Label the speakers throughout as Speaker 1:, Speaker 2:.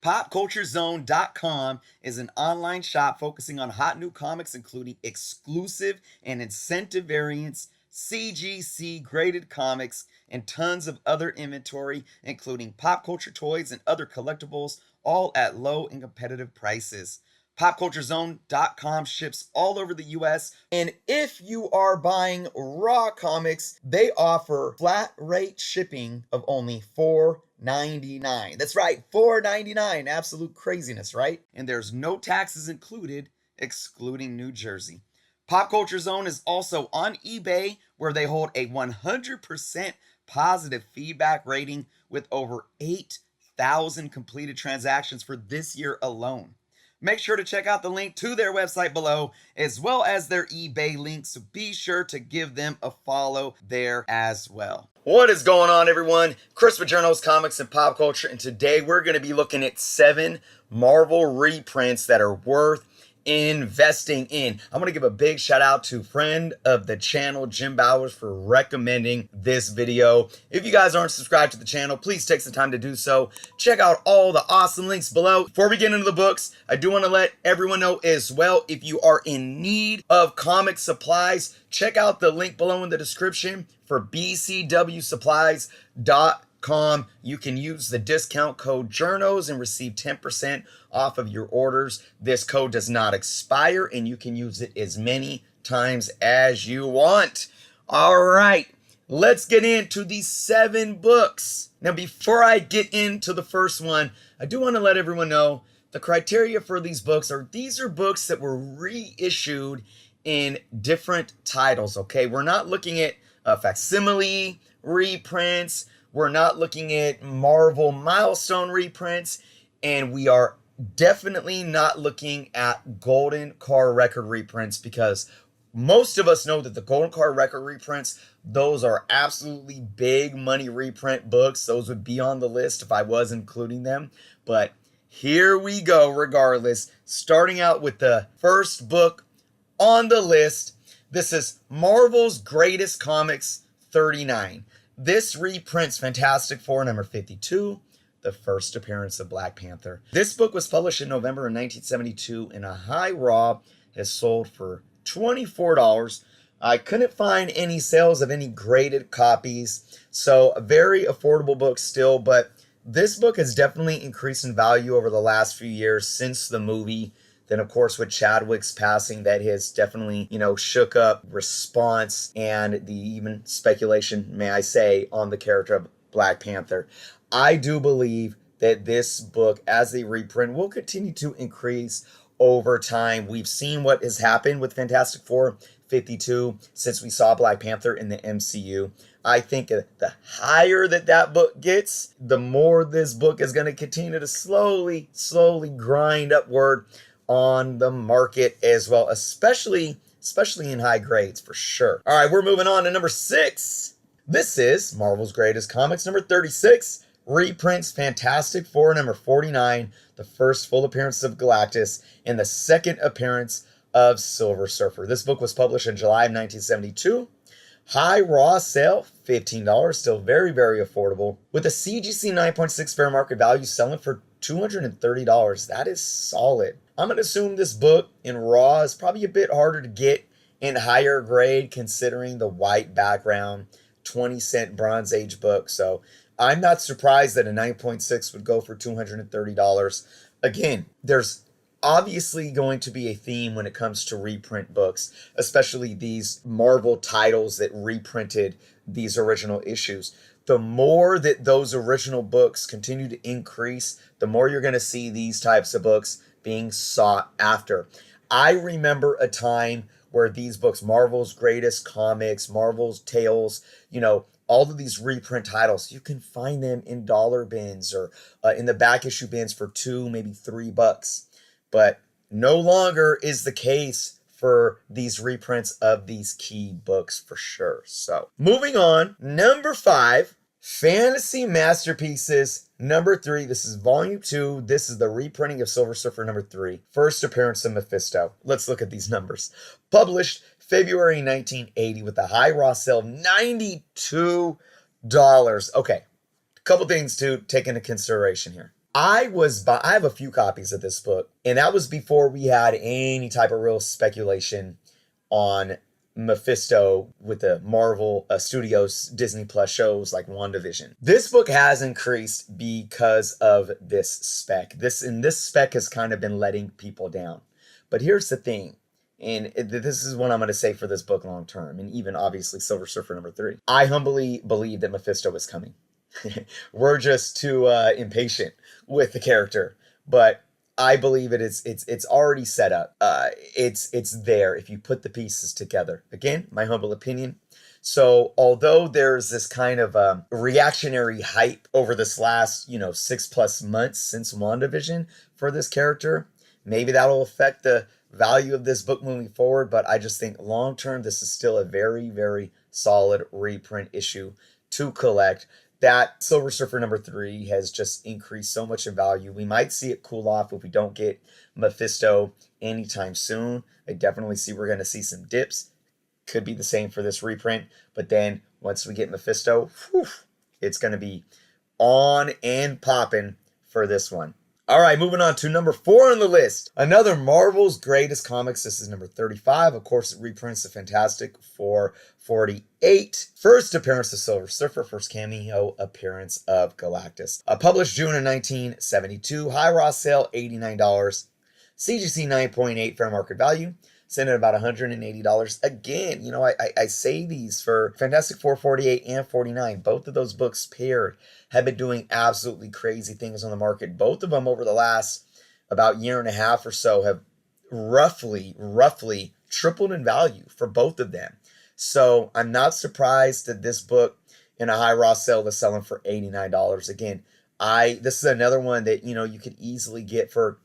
Speaker 1: PopCultureZone.com is an online shop focusing on hot new comics, including exclusive and incentive variants, CGC graded comics, and tons of other inventory, including pop culture toys and other collectibles, all at low and competitive prices. PopCultureZone.com ships all over the US. And if you are buying raw comics, they offer flat rate shipping of only $4.99. That's right, $4.99. Absolute craziness, right? And there's no taxes included, excluding New Jersey. Pop Culture Zone is also on eBay, where they hold a 100% positive feedback rating with over 8,000 completed transactions for this year alone. Make sure to check out the link to their website below, as well as their eBay link, so be sure to give them a follow there as well. What is going on, everyone? Chris with Journos, Comics, and Pop Culture, and today we're going to be looking at 7 Marvel reprints that are worth investing in. I'm going to give a big shout out to friend of the channel, Jim Bowers, for recommending this video. If you guys aren't subscribed to the channel, please take some time to do so. Check out all the awesome links below. Before we get into the books, I do want to let everyone know as well, if you are in need of comic supplies, check out the link below in the description for bcwsupplies.com. You can use the discount code JOURNOS and receive 10% off of your orders. This code does not expire, and you can use it as many times as you want. All right, let's get into these 7 books. Now, before I get into the first one, I do want to let everyone know the criteria for these books are books that were reissued in different titles, okay? We're not looking at facsimile reprints. We're not looking at Marvel milestone reprints, and we are definitely not looking at Golden Car Record reprints, because most of us know that the Golden Car Record reprints, those are absolutely big money reprint books. Those would be on the list if I was including them. But here we go regardless. Starting out with the first book on the list. This is Marvel's Greatest Comics 39. This reprints Fantastic Four number 52, the first appearance of Black Panther. This book was published in November of 1972, and a high raw has sold for $24. I couldn't find any sales of any graded copies, so a very affordable book still, but this book has definitely increased in value over the last few years since the movie. Then, of course, with Chadwick's passing, that has definitely, shook up response and the even speculation, may I say, on the character of Black Panther. I do believe that this book, as a reprint, will continue to increase over time. We've seen what has happened with Fantastic Four 52 since we saw Black Panther in the MCU. I think the higher that book gets, the more this book is going to continue to slowly grind upward on the market as well, especially in high grades for sure. All right, we're moving on to number 6. This is Marvel's Greatest Comics number 36, reprints Fantastic Four number 49, the first full appearance of Galactus and the second appearance of Silver Surfer. This book was published in July of 1972. High raw sale, $15, still very affordable, with a CGC 9.6 fair market value, selling for $230. That is solid. I'm going to assume this book in raw is probably a bit harder to get in higher grade, considering the white background, 20-cent Bronze Age book. So I'm not surprised that a 9.6 would go for $230. Again, there's obviously going to be a theme when it comes to reprint books, especially these Marvel titles that reprinted these original issues. The more that those original books continue to increase, the more you're going to see these types of books being sought after. I remember a time where these books, Marvel's Greatest Comics, Marvel's Tales, all of these reprint titles, you can find them in dollar bins or in the back issue bins for $2, maybe $3. But no longer is the case for these reprints of these key books for sure. So moving on, number 5, Fantasy Masterpieces number 3. This is volume 2. This is the reprinting of Silver Surfer number 3. First appearance of Mephisto. Let's look at these numbers. Published February 1980 with a high raw sale of $92. Okay, a couple things to take into consideration here. I have a few copies of this book, and that was before we had any type of real speculation on Mephisto with the Marvel Studios Disney Plus shows like WandaVision. This book has increased because of this spec. This spec has kind of been letting people down. But here's the thing, and this is what I'm going to say for this book long term, and even obviously Silver Surfer #3. I humbly believe that Mephisto is coming. We're just too impatient with the character, but I believe it's already set up. It's there if you put the pieces together. Again, my humble opinion. So although there's this kind of reactionary hype over this last 6+ months since WandaVision for this character, maybe that'll affect the value of this book moving forward. But I just think long term, this is still a very, very solid reprint issue to collect. That Silver Surfer #3 has just increased so much in value. We might see it cool off if we don't get Mephisto anytime soon. I definitely see we're going to see some dips. Could be the same for this reprint. But then once we get Mephisto, it's going to be on and popping for this one. All right, moving on to #4 on the list. Another Marvel's Greatest Comics. This is #35. Of course, it reprints the Fantastic Four 48. First appearance of Silver Surfer, first cameo appearance of Galactus. Published June of 1972. High raw sale, $89. CGC 9.8 fair market value. Sent at about $180. Again, I say these for Fantastic Four 48 and 49. Both of those books paired have been doing absolutely crazy things on the market. Both of them over the last about year and a half or so have roughly tripled in value for both of them. So I'm not surprised that this book in a high raw sale is selling for $89. Again, this is another one that you could easily get for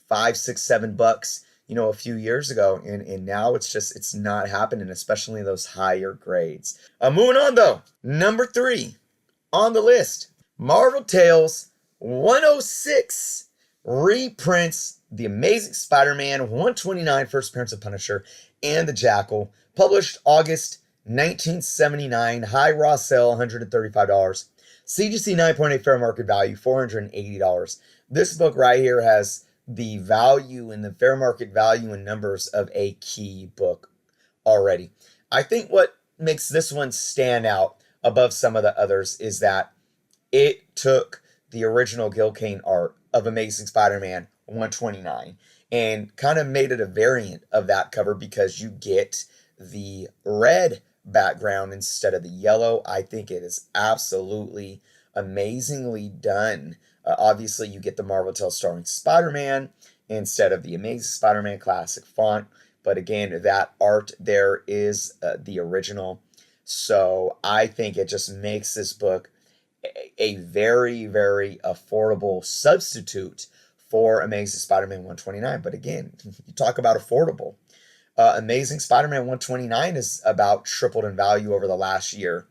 Speaker 1: $5, $6, $7 a few years ago, and now it's not happening, especially in those higher grades. Moving on though, #3 on the list, Marvel Tales 106 reprints The Amazing Spider-Man 129, first appearance of Punisher and the Jackal, published August 1979, high raw sale $135, CGC 9.8 fair market value $480. This book right here has the value and the fair market value and numbers of a key book already. I think what makes this one stand out above some of the others is that it took the original Gil Kane art of Amazing Spider-Man 129 and kind of made it a variant of that cover because you get the red background instead of the yellow. I think it is absolutely amazingly done. Obviously, you get the Marvel Tales starring Spider-Man instead of the Amazing Spider-Man classic font. But again, that art there is the original. So I think it just makes this book a very, very affordable substitute for Amazing Spider-Man 129. But again, you talk about affordable. Amazing Spider-Man 129 is about tripled in value over the last year.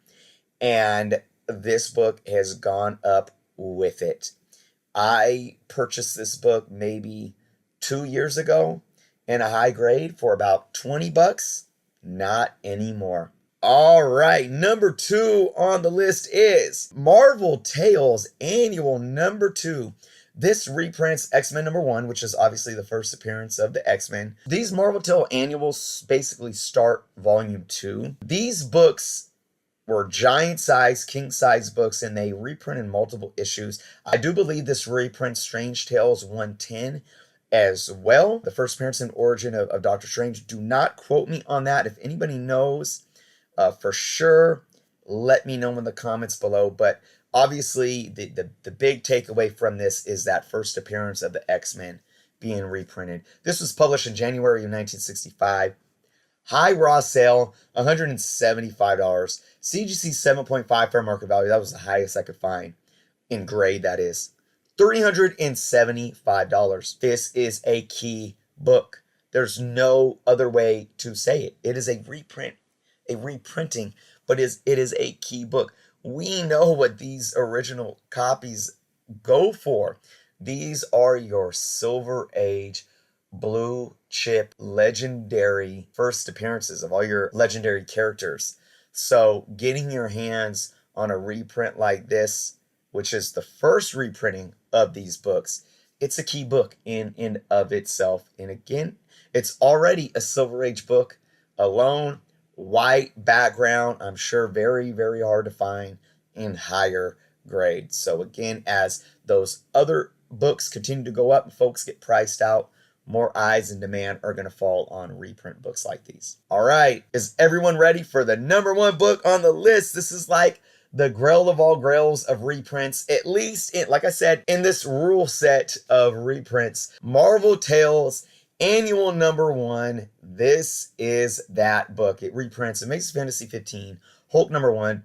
Speaker 1: And this book has gone up with it. I purchased this book maybe 2 years ago in a high grade for about $20. Not anymore. All right, #2 on the list is Marvel Tales Annual #2. This reprints X-Men #1, which is obviously the first appearance of the X-Men. These Marvel Tale Annuals basically start Volume 2. These books were giant size, king size books, and they reprint in multiple issues. I do believe this reprints Strange Tales 110 as well. The first appearance and origin of Doctor Strange. Do not quote me on that. If anybody knows for sure, let me know in the comments below. But obviously, the big takeaway from this is that first appearance of the X-Men being reprinted. This was published in January of 1965. High raw sale, $175. CGC 7.5 fair market value. That was the highest I could find in grade, that is. $375. This is a key book. There's no other way to say it. It is a reprinting, but it is a key book. We know what these original copies go for. These are your Silver Age blue chip legendary first appearances of all your legendary characters. So getting your hands on a reprint like this which is the first reprinting of these books, it's a key book in and of itself. And again, it's already a Silver Age book alone, white background, I'm sure very, very hard to find in higher grades. So again, as those other books continue to go up and folks get priced out, more eyes and demand are going to fall on reprint books like these. All right, is everyone ready for the #1 book on the list? This is like the grail of all grails of reprints, at least, like I said, in this rule set of reprints. Marvel Tales Annual #1. This is that book. It reprints Amazing Fantasy 15, Hulk #1,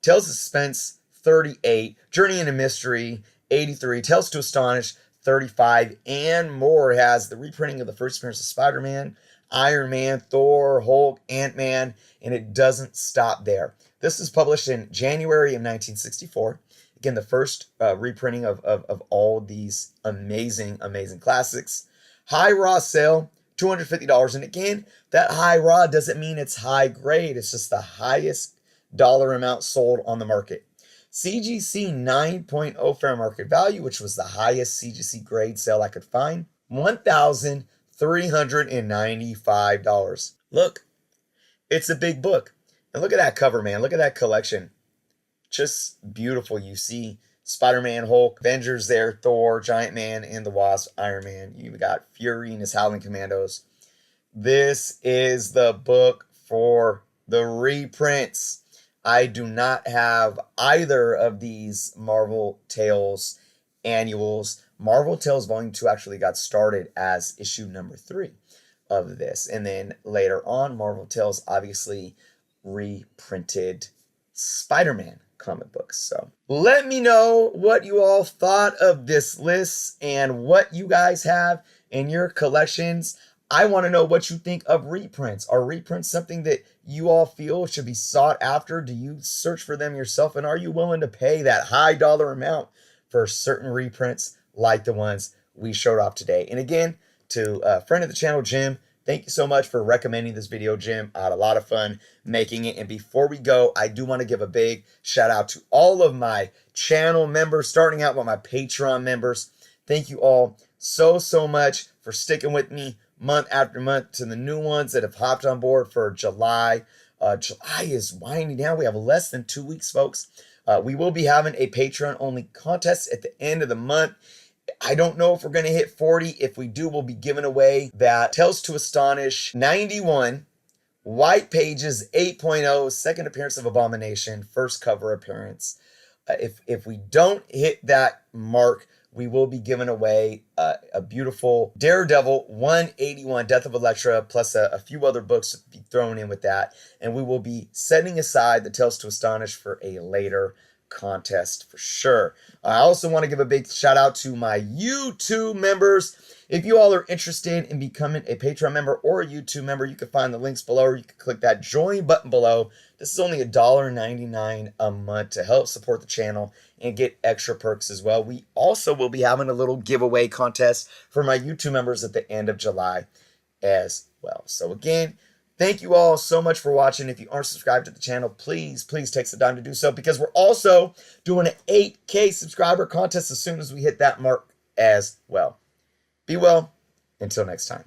Speaker 1: Tales of Suspense 38, Journey into Mystery 83, Tales to Astonish 35, and more. It has the reprinting of the first appearance of Spider-Man, Iron Man, Thor, Hulk, Ant-Man, and it doesn't stop there. This was published in January of 1964. Again, the first reprinting of all these amazing, amazing classics. High raw sale, $250. And again, that high raw doesn't mean it's high grade. It's just the highest dollar amount sold on the market. CGC 9.0 fair market value, which was the highest CGC grade sale I could find, $1,395. Look, it's a big book. And look at that cover, man. Look at that collection. Just beautiful. You see Spider-Man, Hulk, Avengers there, Thor, Giant Man, and the Wasp, Iron Man. You got Fury and his Howling Commandos. This is the book for the reprints. I do not have either of these Marvel Tales annuals. Marvel Tales Volume 2 actually got started as issue #3 of this. And then later on, Marvel Tales obviously reprinted Spider-Man comic books. So let me know what you all thought of this list and what you guys have in your collections. I want to know what you think of reprints. Are reprints something that you all feel should be sought after? Do you search for them yourself? And are you willing to pay that high dollar amount for certain reprints like the ones we showed off today? And again, to a friend of the channel, Jim, thank you so much for recommending this video, Jim. I had a lot of fun making it. And before we go, I do want to give a big shout out to all of my channel members, starting out with my Patreon members. Thank you all so, so much for sticking with me month after month. To the new ones that have hopped on board for July. July is winding down. We have less than 2 weeks, folks. We will be having a Patreon-only contest at the end of the month. I don't know if we're going to hit 40. If we do, we'll be giving away that Tales to Astonish 91, White Pages 8.0, second appearance of Abomination, first cover appearance. If we don't hit that mark, we will be giving away a beautiful Daredevil 181, Death of Elektra, plus a few other books to be thrown in with that. And we will be setting aside the Tales to Astonish for a later contest for sure. I also want to give a big shout out to my YouTube members. If you all are interested in becoming a Patreon member or a YouTube member, you can find the links below, or you can click that join button below. This is only $1.99 a month to help support the channel and get extra perks as well. We also will be having a little giveaway contest for my YouTube members at the end of July as well. So again, thank you all so much for watching. If you aren't subscribed to the channel, please take some time to do so, because we're also doing an 8K subscriber contest as soon as we hit that mark as well. Be well. Until next time.